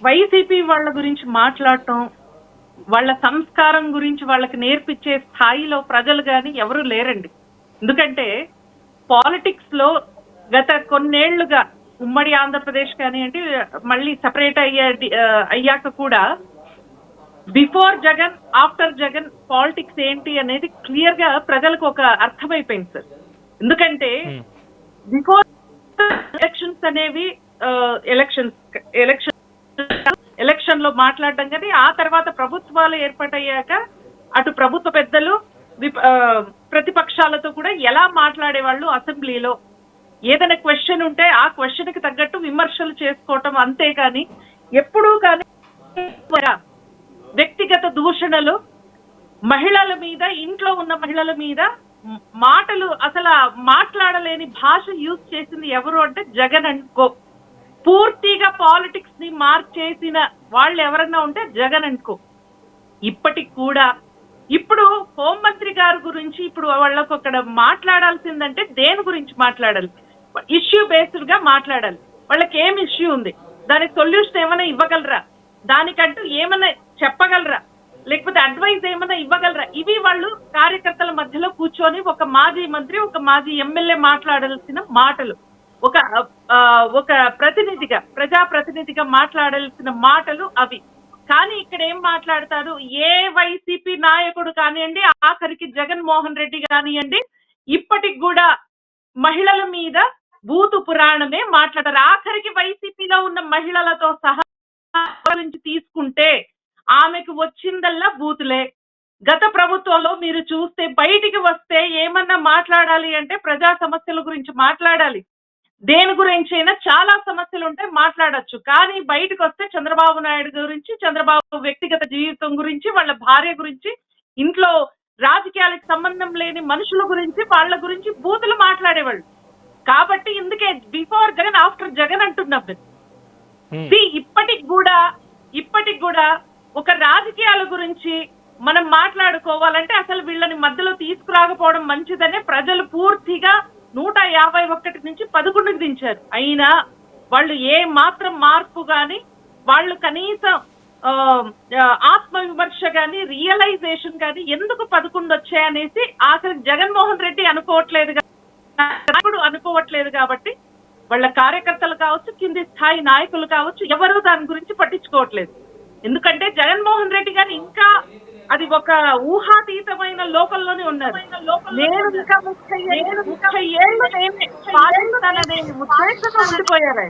YCP వాళ్ళ గురించి మాట్లాడటం, వాళ్ళ సంస్కారం గురించి వాళ్ళకి నేర్పించే స్థాయిలో ప్రజలు గాని ఎవరు లేరండి. ఎందుకంటే పాలిటిక్స్ లో గత కొన్నేళ్లుగా ఉమ్మడి ఆంధ్రప్రదేశ్ కానివ్వండి, మళ్ళీ సెపరేట్ అయ్యాక కూడా before Jagan, after Jagan politics ఏంటి అనేది క్లియర్ గా ప్రజలకు ఒక అర్థమైపోయింది సార్. ఎందుకంటే బిఫోర్ ఎలక్షన్స్ అనేవి ఎలక్షన్ లో మాట్లాడడం కానీ, ఆ తర్వాత ప్రభుత్వాలు ఏర్పాటయ్యాక అటు ప్రభుత్వ పెద్దలు ప్రతిపక్షాలతో కూడా ఎలా మాట్లాడేవాళ్ళు, అసెంబ్లీలో ఏదైనా క్వశ్చన్ ఉంటే ఆ క్వశ్చన్ కి తగ్గట్టు విమర్శలు చేసుకోవటం, అంతేకాని ఎప్పుడూ కానీ వ్యక్తిగత దూషణలు, మహిళల మీద, ఇంట్లో ఉన్న మహిళల మీద మాటలు, అసలు మాట్లాడలేని భాష యూజ్ చేసింది ఎవరు అంటే జగన్ అనుకో. పూర్తిగా పాలిటిక్స్ ని మార్చేసిన వాళ్ళు ఎవరన్నా ఉంటే జగన్ అనుకో. ఇప్పటికి కూడా ఇప్పుడు హోంమంత్రి గారి గురించి ఇప్పుడు వాళ్ళకు అక్కడ మాట్లాడాల్సిందంటే దేని గురించి మాట్లాడాలి? ఇష్యూ బేస్డ్ గా మాట్లాడాలి. వాళ్ళకి ఏం ఇష్యూ ఉంది, దానికి సొల్యూషన్ ఏమైనా ఇవ్వగలరా, దానికంటూ ఏమైనా చెప్పగలరా, లేకపోతే అడ్వైజ్ ఏమైనా ఇవ్వగలరా? ఇవి వాళ్ళు కార్యకర్తల మధ్యలో కూర్చొని ఒక మాజీ మంత్రి, ఒక మాజీ ఎమ్మెల్యే మాట్లాడాల్సిన మాటలు, ఒక ప్రతినిధిగా, ప్రజాప్రతినిధిగా మాట్లాడాల్సిన మాటలు అవి. కానీ ఇక్కడ ఏం మాట్లాడతారు? ఏ వైసీపీ నాయకుడు కానివ్వండి, ఆఖరికి జగన్మోహన్ రెడ్డి కానివ్వండి, ఇప్పటికి కూడా మహిళల మీద బూతు పురాణమే మాట్లాడారు. ఆఖరికి వైసీపీలో ఉన్న మహిళలతో సహా గురించి తీసుకుంటే ఆమెకు వచ్చిందల్లా బూతులే. గత ప్రభుత్వంలో మీరు చూస్తే బయటికి వస్తే ఏమన్నా మాట్లాడాలి అంటే ప్రజా సమస్యల గురించి మాట్లాడాలి, దేని గురించి అయినా చాలా సమస్యలు ఉంటే మాట్లాడచ్చు. కానీ బయటకు వస్తే చంద్రబాబు నాయుడు గురించి, చంద్రబాబు వ్యక్తిగత జీవితం గురించి, వాళ్ళ భార్య గురించి, ఇంట్లో రాజకీయాలకు సంబంధం లేని మనుషుల గురించి, వాళ్ళ గురించి బూతులు మాట్లాడేవాళ్ళు. కాబట్టి ఇందుకే బిఫోర్ జగన్, ఆఫ్టర్ జగన్ అంటున్నారు. ఇప్పటికి కూడా ఒక రాజకీయాల గురించి మనం మాట్లాడుకోవాలంటే అసలు వీళ్ళని మధ్యలో తీసుకురాకపోవడం మంచిదనే ప్రజలు పూర్తిగా 151 నుంచి 11కి దించారు. అయినా వాళ్ళు ఏ మాత్రం మార్పు గాని, వాళ్ళు కనీసం ఆత్మవిమర్శ గాని, రియలైజేషన్ గాని ఎందుకు 11 వచ్చాయనేసి ఆఖరి జగన్మోహన్ రెడ్డి అనుకోవట్లేదు కాబట్టి వాళ్ళ కార్యకర్తలు కావచ్చు, కింది స్థాయి నాయకులు కావచ్చు, ఎవరు దాని గురించి పట్టించుకోవట్లేదు. ఎందుకంటే జగన్మోహన్ రెడ్డి గారు ఇంకా అది ఒక ఊహాతీతమైన లోకంలోనే ఉన్నారు. నేను ఇంకా 30 ఏళ్ళు పాలిస్తాననే ఉద్దేశంతో ఉండిపోయారు.